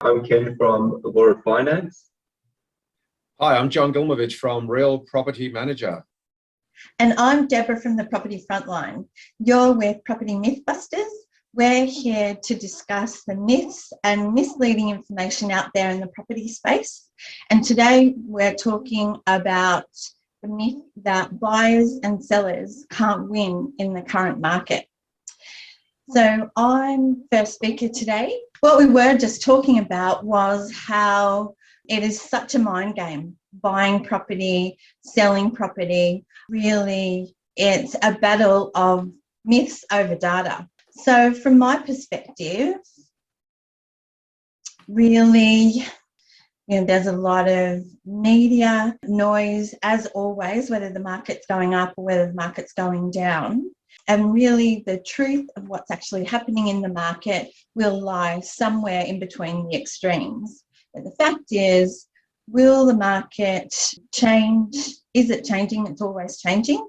I'm Ken from Avvora Finance. Hi, I'm John Gilmovich from Real Property Manager. And I'm Deborah from the Property Frontline. You're with Property Mythbusters. We're here to discuss the myths and misleading information out there in the property space. And today we're talking about the myth that buyers and sellers can't win in the current market. So I'm first speaker today. What we were just talking about was how it is such a mind game, buying property, selling property. Really, it's a battle of myths over data. So from my perspective, really, there's a lot of media noise, as always, whether the market's going up or whether the market's going down. And really, the truth of what's actually happening in the market will lie somewhere in between the extremes. But the fact is, will the market change? Is it changing? It's always changing.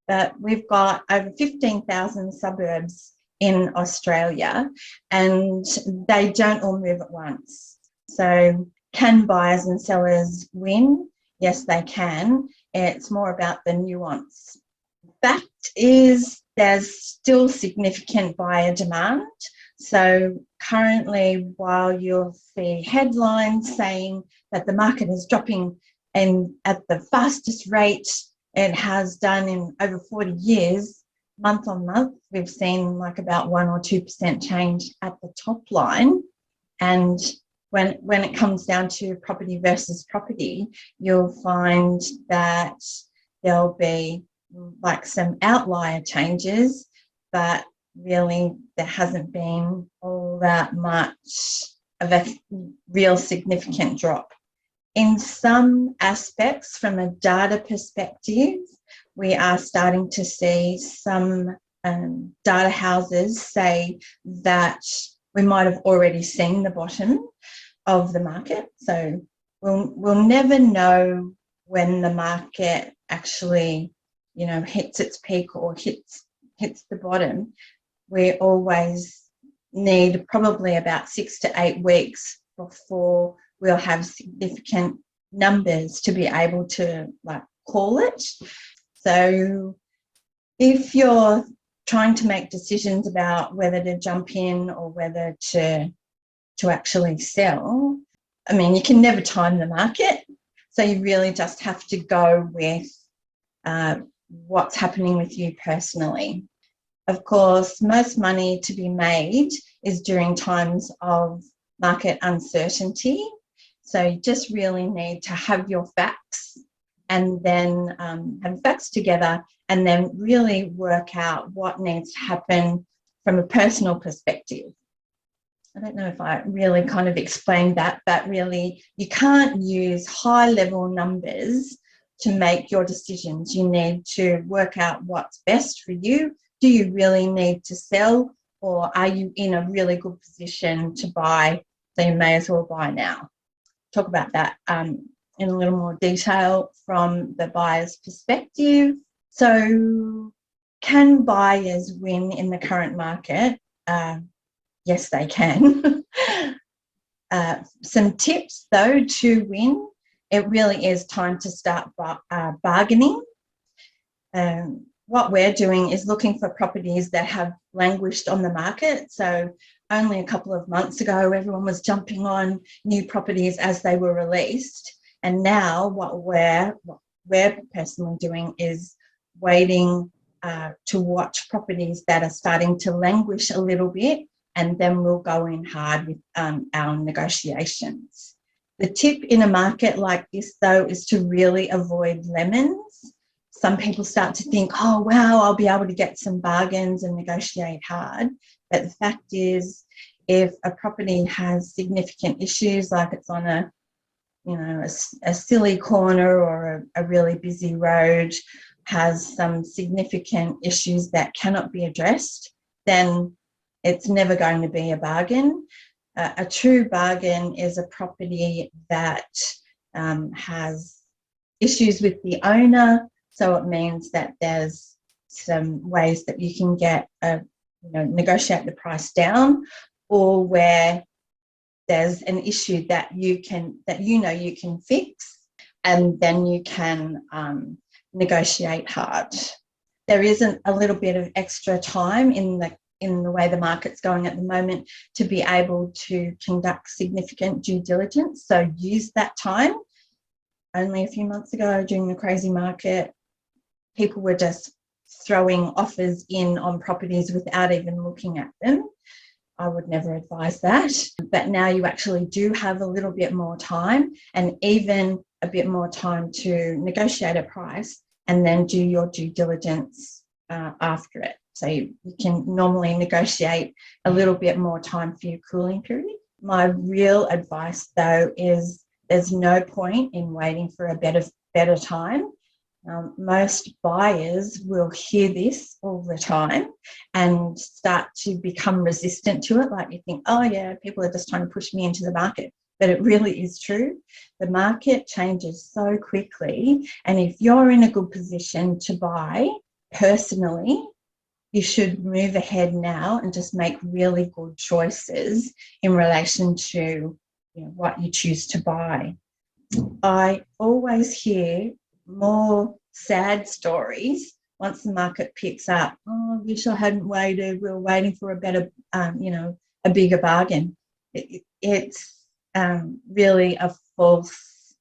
But we've got over 15,000 suburbs in Australia, and they don't all move at once. So can buyers and sellers win? Yes, they can. It's more about the nuance. Fact is, there's still significant buyer demand. So currently, while you'll see headlines saying that the market is dropping and at the fastest rate it has done in over 40 years, month on month, we've seen like about 1 or 2% change at the top line. And when it comes down to property versus property, you'll find that there'll be like some outlier changes, but really there hasn't been all that much of a real significant drop. In some aspects, from a data perspective, we are starting to see some data houses say that we might have already seen the bottom of the market. So we'll never know when the market actually hits its peak or hits the bottom. We always need probably about 6 to 8 weeks before we'll have significant numbers to be able to call it. So if you're trying to make decisions about whether to jump in or whether to actually sell, you can never time the market. So you really just have to go with what's happening with you personally. Of course, most money to be made is during times of market uncertainty. So you just really need to have your facts and then have facts together and then really work out what needs to happen from a personal perspective. I don't know if I really kind of explained that, but really you can't use high-level numbers to make your decisions. You need to work out what's best for you. Do you really need to sell, or are you in a really good position to buy? So you may as well buy now. Talk about that in a little more detail from the buyer's perspective. So can buyers win in the current market? Yes, they can. Some tips, though, to win. It really is time to start bargaining. What we're doing is looking for properties that have languished on the market. So only a couple of months ago, everyone was jumping on new properties as they were released. And now what we're personally doing is waiting to watch properties that are starting to languish a little bit, and then we'll go in hard with our negotiations. The tip in a market like this, though, is to really avoid lemons. Some people start to think, oh, wow, I'll be able to get some bargains and negotiate hard. But the fact is, if a property has significant issues, like it's on a silly corner or a really busy road, has some significant issues that cannot be addressed, then it's never going to be a bargain. A true bargain is a property that has issues with the owner. So it means that there's some ways that you can get negotiate the price down, or where there's an issue that you can fix, and then you can negotiate hard. There isn't a little bit of extra time in the way the market's going at the moment to be able to conduct significant due diligence. So use that time. Only a few months ago, during the crazy market, people were just throwing offers in on properties without even looking at them. I would never advise that. But now you actually do have a little bit more time, and even a bit more time to negotiate a price and then do your due diligence after it. So you can normally negotiate a little bit more time for your cooling period. My real advice, though, is there's no point in waiting for a better time. Most buyers will hear this all the time and start to become resistant to it. Like, you think, oh yeah, people are just trying to push me into the market. But it really is true. The market changes so quickly. And if you're in a good position to buy personally, you should move ahead now and just make really good choices in relation to what you choose to buy. I always hear more sad stories once the market picks up. Oh, I wish I hadn't waited. We were waiting for a better, a bigger bargain. It's really a false,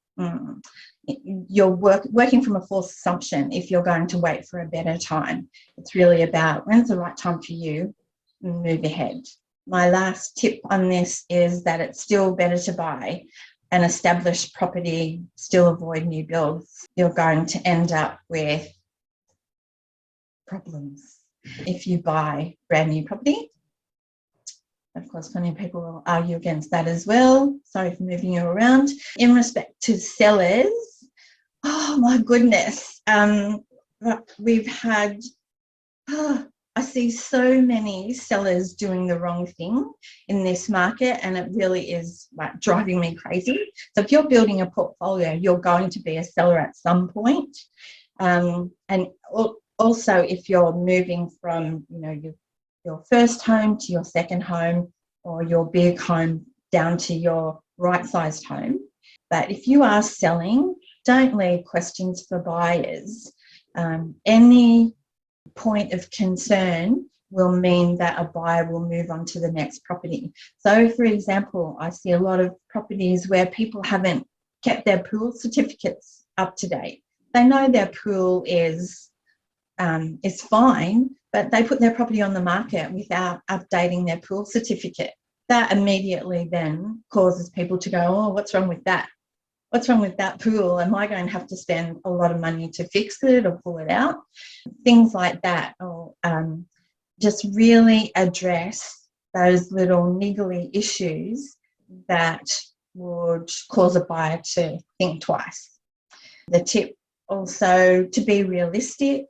you're working from a false assumption if you're going to wait for a better time. It's really about when's the right time for you, and move ahead. My last tip on this is that it's still better to buy an established property, still avoid new builds. You're going to end up with problems if you buy brand new property. Of course, plenty of people will argue against that as well. Sorry for moving you around. In respect to sellers, oh my goodness, we've had, I see so many sellers doing the wrong thing in this market, and it really is like driving me crazy. So if you're building a portfolio, you're going to be a seller at some point. And also if you're moving from, your first home to your second home, or your big home down to your right-sized home. But if you are selling, don't leave questions for buyers. Any point of concern will mean that a buyer will move on to the next property. So, for example, I see a lot of properties where people haven't kept their pool certificates up to date. They know their pool is fine, but they put their property on the market without updating their pool certificate. That immediately then causes people to go, oh, what's wrong with that? What's wrong with that pool? Am I going to have to spend a lot of money to fix it or pull it out? Things like that. Or just really address those little niggly issues that would cause a buyer to think twice. The tip also to be realistic.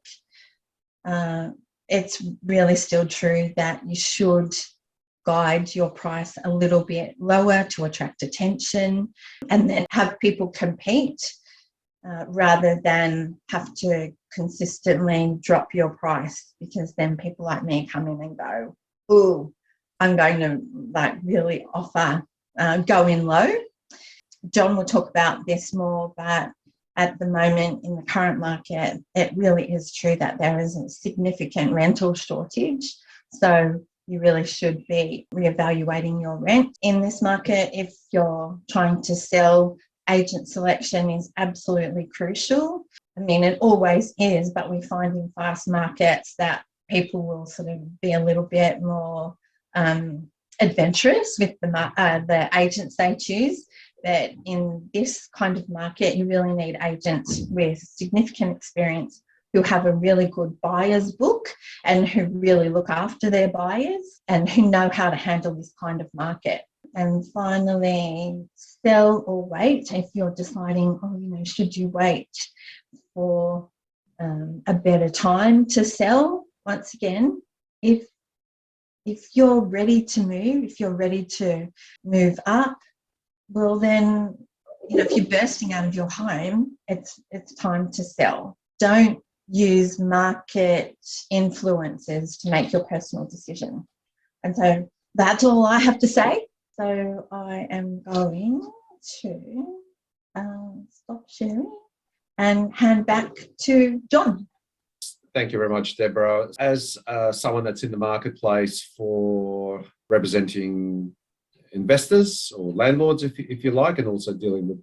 It's really still true that you should guide your price a little bit lower to attract attention, and then have people compete rather than have to consistently drop your price, because then people like me come in and go, oh, I'm going to really offer, go in low. John will talk about this more, but at the moment in the current market, it really is true that there is a significant rental shortage. So you really should be reevaluating your rent in this market. If you're trying to sell, agent selection is absolutely crucial. I mean, it always is, but we find in fast markets that people will sort of be a little bit more adventurous with the agents they choose. But in this kind of market, you really need agents with significant experience who have a really good buyer's book and who really look after their buyers and who know how to handle this kind of market. And finally, sell or wait if you're deciding, should you wait for a better time to sell? Once again, if you're ready to move, if you're ready to move up, well then, if you're bursting out of your home, it's time to sell. Don't use market influences to make your personal decision. And so that's all I have to say. So I am going to stop sharing and hand back to John. Thank you very much, Deborah. As someone that's in the marketplace for representing investors or landlords, if you like, and also dealing with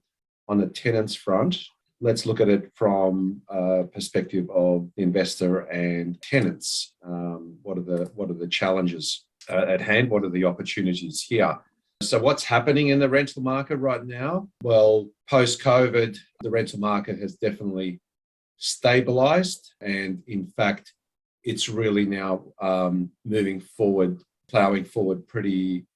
on the tenants front, let's look at it from a perspective of the investor and tenants. What are the challenges at hand? What are the opportunities here? So what's happening in the rental market right now? Well, post-COVID, the rental market has definitely stabilized, and in fact, it's really now moving forward, plowing forward pretty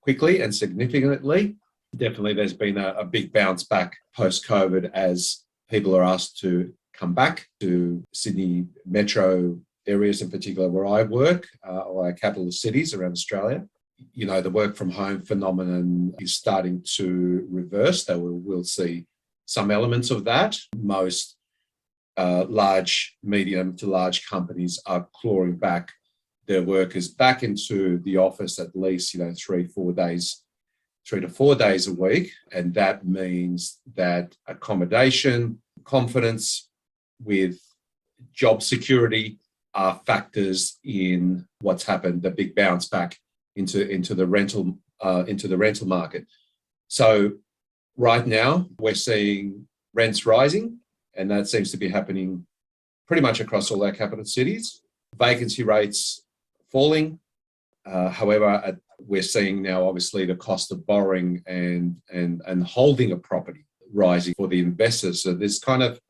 quickly and significantly. Definitely, there's been a big bounce back post-COVID as people are asked to come back to Sydney metro areas, in particular where I work, or our capital cities around Australia. You know, the work from home phenomenon is starting to reverse, though we'll see some elements of that. Most large, medium to large companies are clawing back their workers back into the office at least, 3 to 4 days a week. And that means that accommodation, confidence with job security are factors in what's happened, the big bounce back into the rental market. So right now we're seeing rents rising, and that seems to be happening pretty much across all our capital cities. Vacancy rates falling. However, we're seeing now obviously the cost of borrowing and holding a property rising for the investors. So there's kind of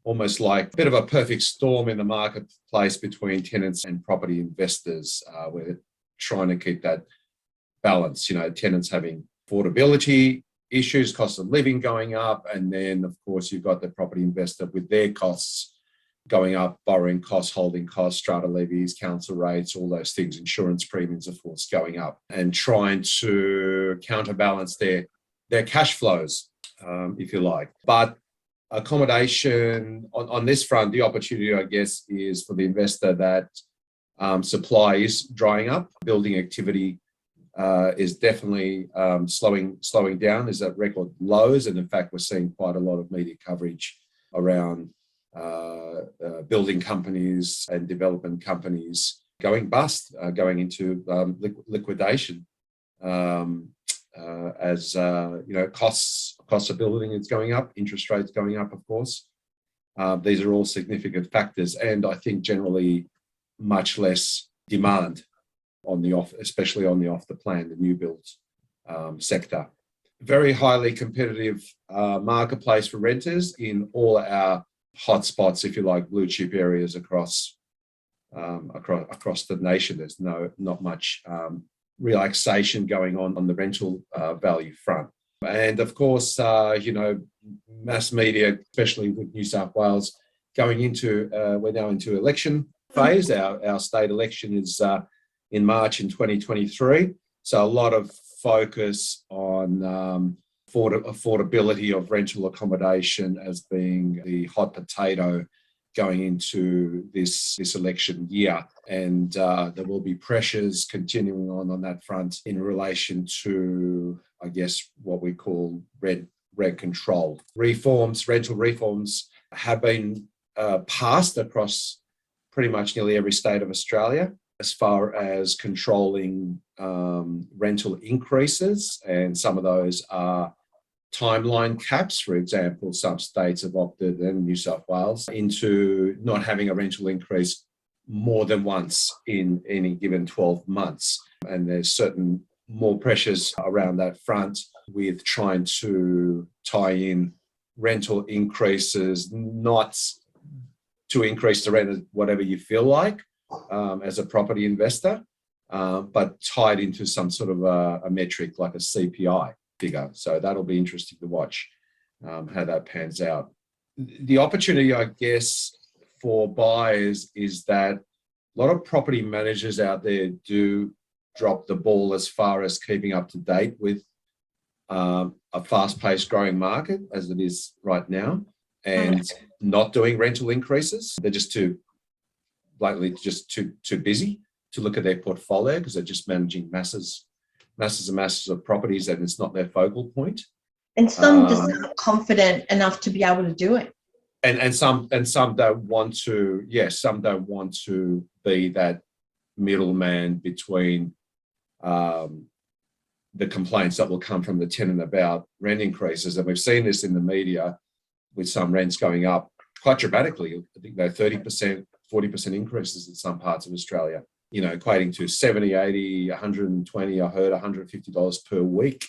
almost like a bit of a perfect storm in the marketplace between tenants and property investors. We're trying to keep that balance, tenants having affordability issues, cost of living going up, and then of course you've got the property investor with their costs going up, borrowing costs, holding costs, strata levies, council rates, all those things, insurance premiums, of course, going up, and trying to counterbalance their cash flows, if you like. But accommodation on this front, the opportunity, I guess, is for the investor that supply is drying up. Building activity is definitely slowing down, is at record lows. And in fact, we're seeing quite a lot of media coverage around building companies and development companies going bust, going into liquidation, as costs of building is going up, interest rates going up, of course. These are all significant factors, and I think generally much less demand on the off, especially on the off the plan, the new build sector. Very highly competitive marketplace for renters in all our hotspots, if you like, blue chip areas across the nation. There's not much relaxation going on the rental value front. And of course, mass media, especially with New South Wales going into, we're now into election phase. Our state election is in March in 2023. So a lot of focus on affordability of rental accommodation as being the hot potato going into this election year. And there will be pressures continuing on that front in relation to, I guess, what we call rent control. Rental reforms have been passed across pretty much nearly every state of Australia as far as controlling rental increases. And some of those are timeline caps. For example, some states have opted, and New South Wales, into not having a rental increase more than once in any given 12 months. And there's certain more pressures around that front with trying to tie in rental increases, not to increase the rent whatever you feel like as a property investor, but tied into some sort of a metric like a CPI figure. So that'll be interesting to watch how that pans out. The opportunity, I guess, for buyers is that a lot of property managers out there do drop the ball as far as keeping up to date with a fast-paced growing market as it is right now, and not doing rental increases. They're just too busy to look at their portfolio because they're just managing massive masses and masses of properties, and it's not their focal point. And some just aren't confident enough to be able to do it. And some don't want to. Yes, some don't want to be that middleman between the complaints that will come from the tenant about rent increases. And we've seen this in the media with some rents going up quite dramatically. I think they're 30%, 40% increases in some parts of Australia, equating to 70, 80, 120, I heard $150 per week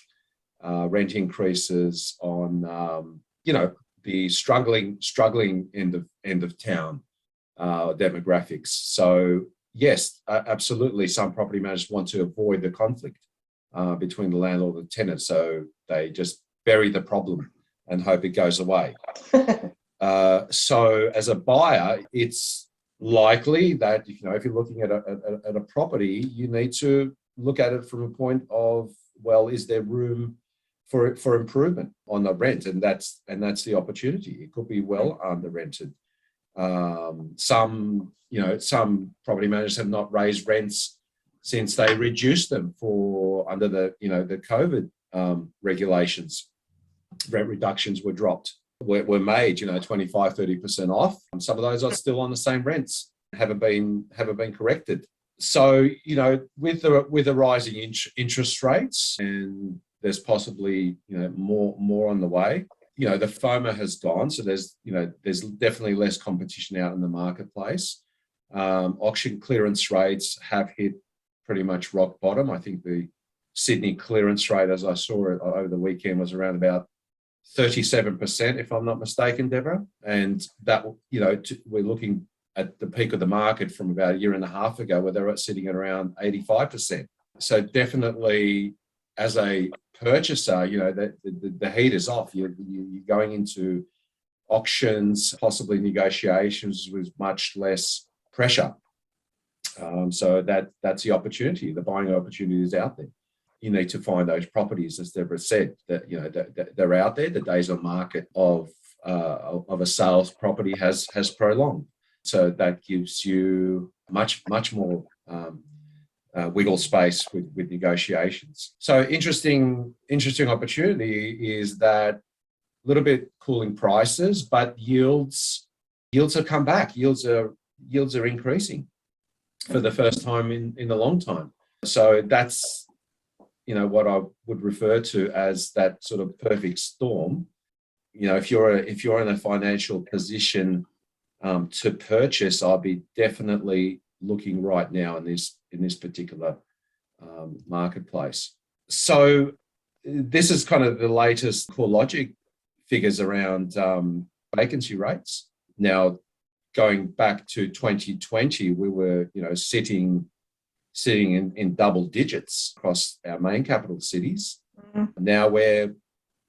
rent increases on, the struggling end of town demographics. So yes, absolutely, some property managers want to avoid the conflict between the landlord and the tenant, so they just bury the problem and hope it goes away. So as a buyer, it's likely that if you're looking at a property, you need to look at it from a point of, well, is there room for improvement on the rent? And that's the opportunity. It could be well under rented. Some property managers have not raised rents since they reduced them under the COVID regulations. Rent reductions were dropped, were made 25, 30% off. Some of those are still on the same rents, haven't been corrected. So with the rising interest rates, and there's possibly more on the way. The FOMO has gone, so there's definitely less competition out in the marketplace. Auction clearance rates have hit pretty much rock bottom. I think the Sydney clearance rate, as I saw it over the weekend, was around about 37%, if I'm not mistaken, Deborah. And that, we're looking at the peak of the market from about a year and a half ago, where they were sitting at around 85%. So definitely, as a purchaser, the heat is off. You're going into auctions, possibly negotiations with much less pressure. So that's the opportunity. The buying opportunity is out there. You need to find those properties, as Deborah said, that they're out there. The days on market of a sales property has prolonged. So that gives you much more wiggle space with negotiations. So interesting opportunity is that a little bit cooling prices, but yields have come back. Yields are increasing for the first time in a long time. So that's what I would refer to as that sort of perfect storm. If you're in a financial position to purchase, I'll be definitely looking right now in this particular marketplace. So this is kind of the latest CoreLogic figures around vacancy rates. Now, going back to 2020, we were sitting in double digits across our main capital cities. Mm-hmm. Now we're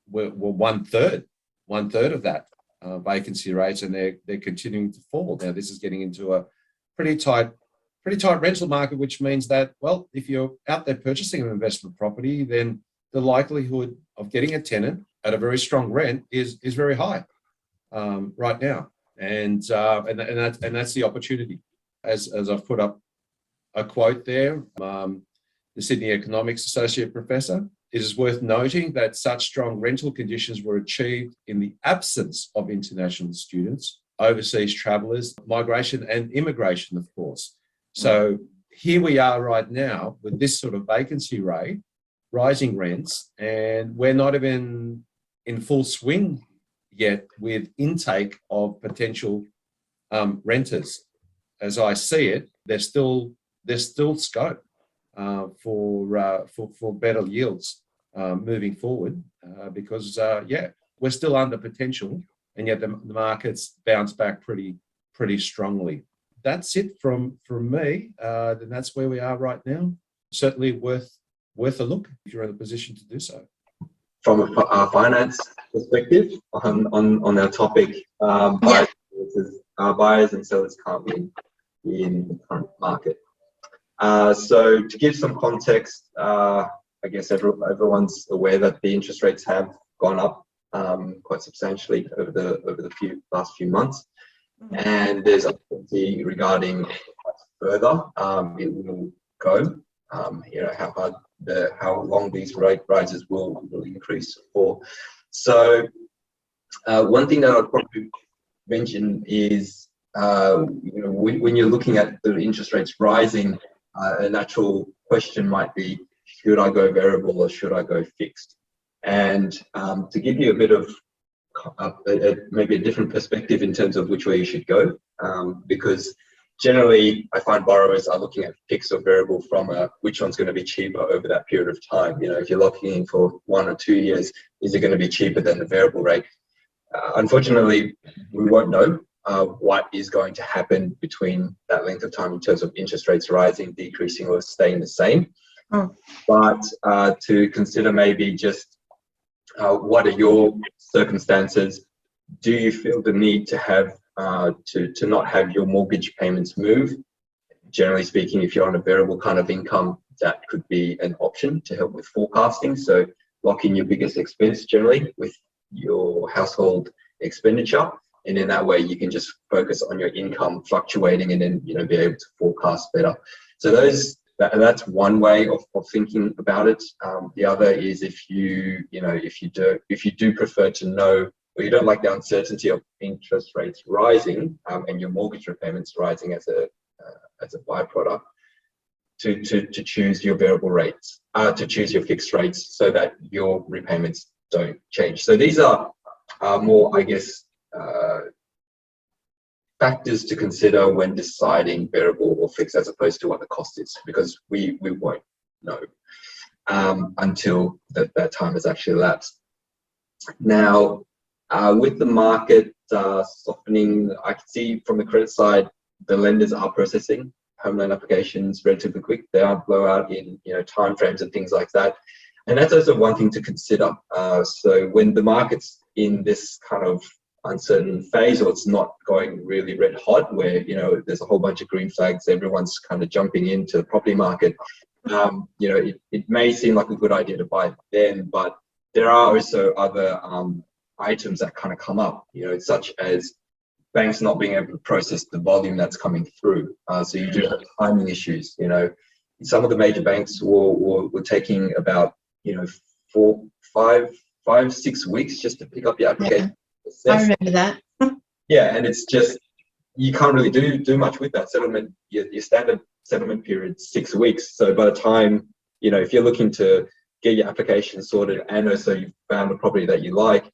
one third of that vacancy rates, and they're continuing to fall. Now this is getting into a pretty tight rental market, which means that, well, if you're out there purchasing an investment property, then the likelihood of getting a tenant at a very strong rent is very high right now, and that's the opportunity. As I've put up a quote there, the Sydney Economics Associate Professor, it is worth noting that such strong rental conditions were achieved in the absence of international students, overseas travellers, migration and immigration, of course. So here we are right now with this sort of vacancy rate, rising rents, and we're not even in full swing yet with intake of potential renters. As I see it, there's still scope for better yields moving forward because we're still under potential, and yet the market's bounced back pretty strongly. That's it from me. Then that's where we are right now. Certainly worth a look if you're in a position to do so. From a finance perspective, on our topic, buyers and sellers can't win in the current market. So to give some context, I guess everyone's aware that the interest rates have gone up quite substantially over the last few months, and there's uncertainty regarding how further it will go. How hard how long these rate rises will increase for. So one thing that I'd probably mention is when you're looking at the interest rates rising, a natural question might be, should I go variable or should I go fixed? And to give you a bit of maybe a different perspective in terms of which way you should go, because generally I find borrowers are looking at fixed or variable from which one's going to be cheaper over that period of time. If you're locking in for 1 or 2 years, is it going to be cheaper than the variable rate? Unfortunately, we won't know what is going to happen between that length of time in terms of interest rates rising, decreasing, or staying the same. But to consider maybe just what are your circumstances? Do you feel the need to have to not have your mortgage payments move? Generally speaking, if you're on a variable kind of income, that could be an option to help with forecasting. So lock in your biggest expense generally with your household expenditure, and in that way you can just focus on your income fluctuating and then be able to forecast better. So that's one way of thinking about it. The other is if you do prefer to know, or you don't like the uncertainty of interest rates rising and your mortgage repayments rising as a byproduct, to choose your variable rates, to choose your fixed rates so that your repayments don't change. So these are more, I guess, factors to consider when deciding variable or fixed as opposed to what the cost is, because we won't know until that time has actually elapsed. Now, with the market softening, I can see from the credit side, the lenders are processing home loan applications relatively quick. They are blowout in timeframes and things like that. And that's also one thing to consider. So when the market's in this kind of uncertain phase, or it's not going really red hot, where there's a whole bunch of green flags, everyone's kind of jumping into the property market, it may seem like a good idea to buy then, but there are also other items that kind of come up, such as banks not being able to process the volume that's coming through. So you do have timing issues. Some of the major banks were taking about 4, 5, 6 weeks just to pick up your application. Yeah, I remember that. Yeah, and it's just, you can't really do much with that settlement. Your standard settlement period is 6 weeks. So by the time, if you're looking to get your application sorted and also you've found a property that you like,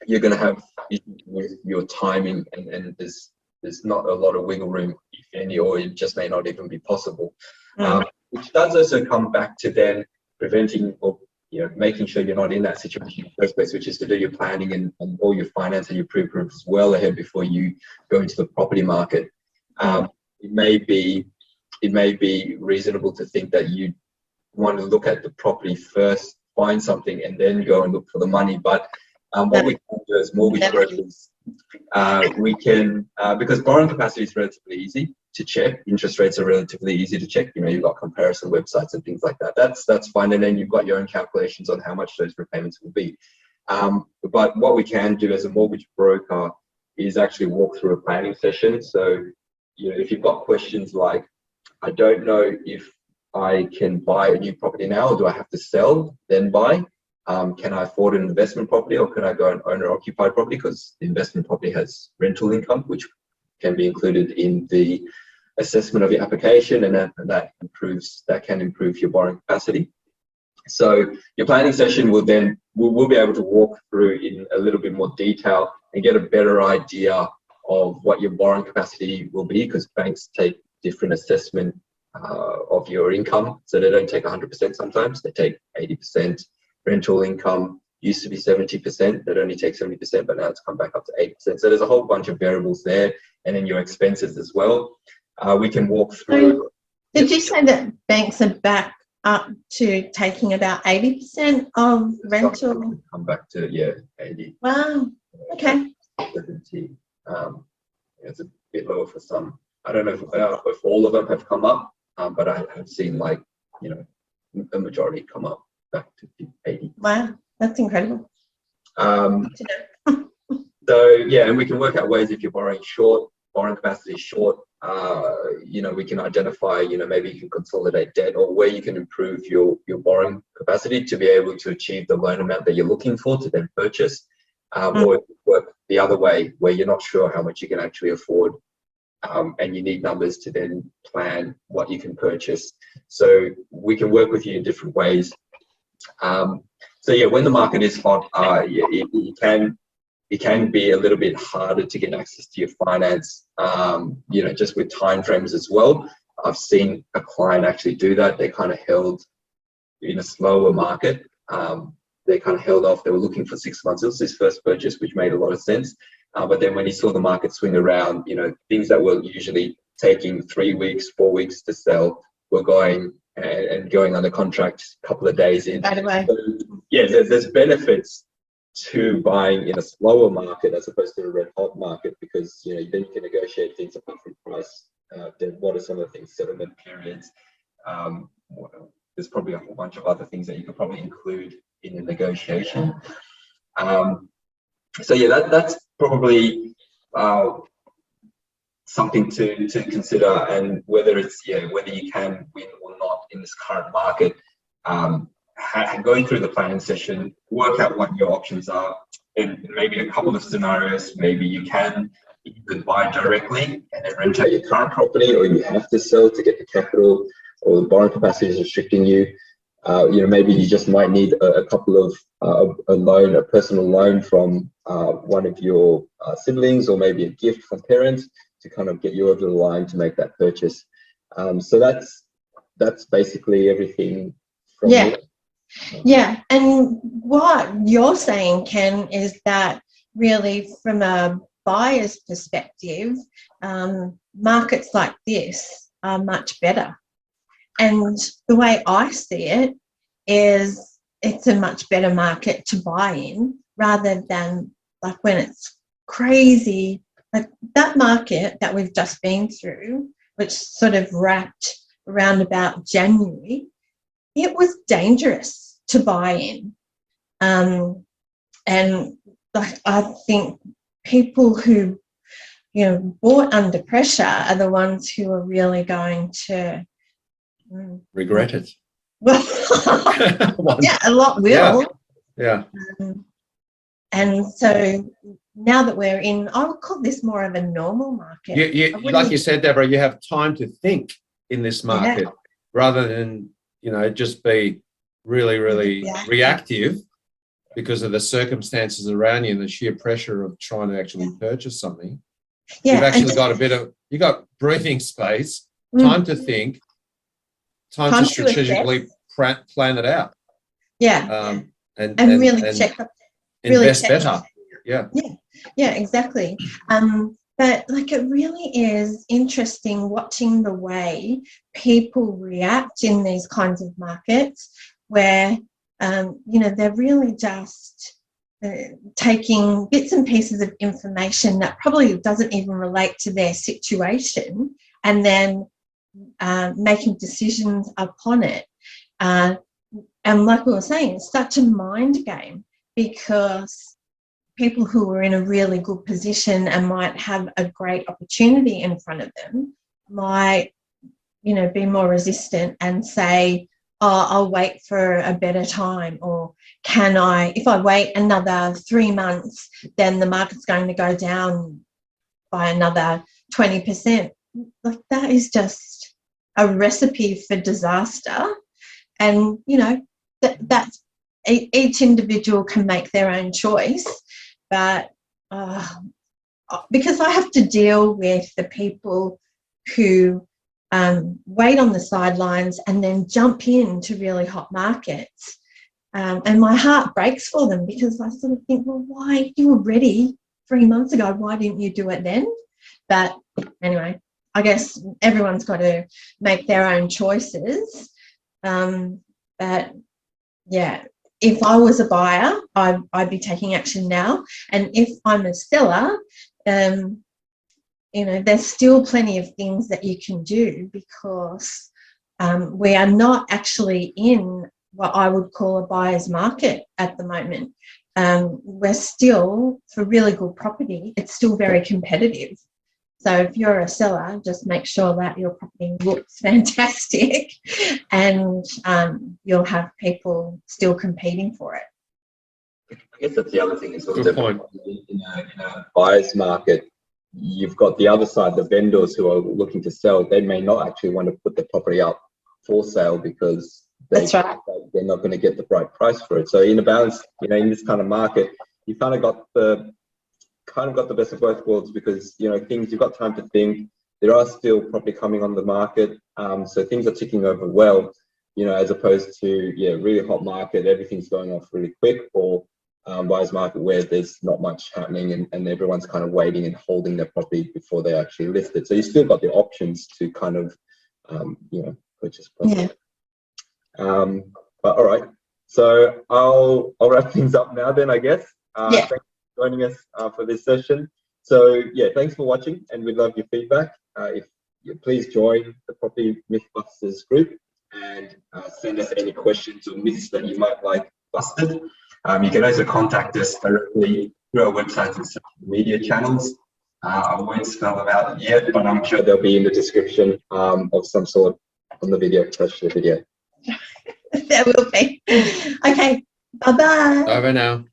you're going to have issues with your timing, and there's not a lot of wiggle room, if any, or it just may not even be possible. Which does also come back to then preventing or making sure you're not in that situation in the first place, which is to do your planning and all your finance and your pre-approvals well ahead before you go into the property market. It may be reasonable to think that you want to look at the property first, find something, and then go and look for the money. But what we can do as mortgage brokers, we can, because borrowing capacity is relatively easy to check, interest rates are relatively easy to check. You've got comparison websites and things like that. That's fine, and then you've got your own calculations on how much those repayments will be. But what we can do as a mortgage broker is actually walk through a planning session. So, if you've got questions like, I don't know if I can buy a new property now, or do I have to sell then buy? Can I afford an investment property, or can I go an owner-occupied property? Because the investment property has rental income, which can be included in the assessment of your application, and that can improve your borrowing capacity. So your planning session will then, we'll be able to walk through in a little bit more detail and get a better idea of what your borrowing capacity will be, because banks take different assessment of your income. So they don't take 100% sometimes, they take 80%. Rental income used to be 70%, that only takes 70%, but now it's come back up to 8%. So there's a whole bunch of variables there, and then your expenses as well. We can walk through. Did you say that banks are back up to taking about 80% of rental? Come back to 80. Wow. Okay. 70. It's a bit lower for some. I don't know if all of them have come up, but I have seen a majority come up back to 80. Wow, that's incredible. So and we can work out ways if you're borrowing short, borrowing capacity is short, we can identify, maybe you can consolidate debt, or where you can improve your borrowing capacity to be able to achieve the loan amount that you're looking for to then purchase, or work the other way where you're not sure how much you can actually afford, and you need numbers to then plan what you can purchase. So we can work with you in different ways. So yeah, when the market is hot, it can be a little bit harder to get access to your finance, just with timeframes as well. I've seen a client actually do that. They kind of held in a slower market. They kind of held off. They were looking for 6 months. It was his first purchase, which made a lot of sense. But then when he saw the market swing around, things that were usually taking 3 weeks, 4 weeks to sell were going under contract a couple of days in. Right away. So, yeah, there's benefits to buying in a slower market as opposed to a red hot market, because then you can negotiate things apart from price. Then what are some of the things? Settlement periods. There's probably a whole bunch of other things that you could probably include in the negotiation. So yeah, that's probably something to consider, and whether you can win or not in this current market. Going through the planning session, work out what your options are, and maybe a couple of scenarios. Maybe you could buy directly and then rent out your current property, or you have to sell to get the capital, or the borrowing capacity is restricting you. Maybe you just might need a couple of a personal loan from one of your siblings, or maybe a gift from parents to kind of get you over the line to make that purchase. So that's basically everything from me. Yeah, and what you're saying, Ken, is that really from a buyer's perspective, markets like this are much better. And the way I see it is it's a much better market to buy in, rather than like when it's crazy. Like that market that we've just been through, which sort of wrapped around about January, it was dangerous to buy in. And I think people who, bought under pressure are the ones who are really going to regret it. Well, yeah, a lot will. Yeah. And so now that we're in, I would call this more of a normal market. Like you said, Deborah, you have time to think in this market, rather than, just be really, really reactive because of the circumstances around you and the sheer pressure of trying to actually purchase something. Yeah, you've actually got you got breathing space, time to think, time to strategically plan it out. Yeah. And really check up. Invest better. Yeah. Yeah, exactly. But like, it really is interesting watching the way people react in these kinds of markets where, they're really just taking bits and pieces of information that probably doesn't even relate to their situation, and then making decisions upon it. And like we were saying, it's such a mind game, because people who are in a really good position and might have a great opportunity in front of them might, be more resistant and say, oh, I'll wait for a better time, or if I wait another 3 months, then the market's going to go down by another 20%. Like, that is just a recipe for disaster. And, that's each individual can make their own choice. But because I have to deal with the people who wait on the sidelines and then jump into really hot markets, and my heart breaks for them, because I sort of think, well, why? You were ready 3 months ago. Why didn't you do it then? But anyway, I guess everyone's got to make their own choices. But yeah, if I was a buyer, I'd be taking action now. And if I'm a seller, there's still plenty of things that you can do, because we are not actually in what I would call a buyer's market at the moment. We're still, for really good property, it's still very competitive. So if you're a seller, just make sure that your property looks fantastic, and you'll have people still competing for it. I guess that's the other thing is Good point. in a buyer's market, you've got the other side, the vendors who are looking to sell. They may not actually want to put the property up for sale because That's right. they're not going to get the right price for it. So in a balance, in this kind of market, you kind of got the best of both worlds, because things, you've got time to think. There are still property coming on the market, so things are ticking over well, as opposed to really hot market, everything's going off really quick, or buyer's market where there's not much happening and everyone's kind of waiting and holding their property before they actually list it. So you still got the options to kind of purchase property. Yeah. But all right, so I'll wrap things up now then, I guess. Yeah. Thanks for joining us for this session. So thanks for watching, and we'd love your feedback. If you please join the Property Mythbusters group and send us any questions or myths that you might like busted. You can also contact us directly through our website and social media channels. I won't spell them out yet, but I'm sure they'll be in the description of some sort on the video, attached to the video. There will be. Okay. Bye-bye. Over now.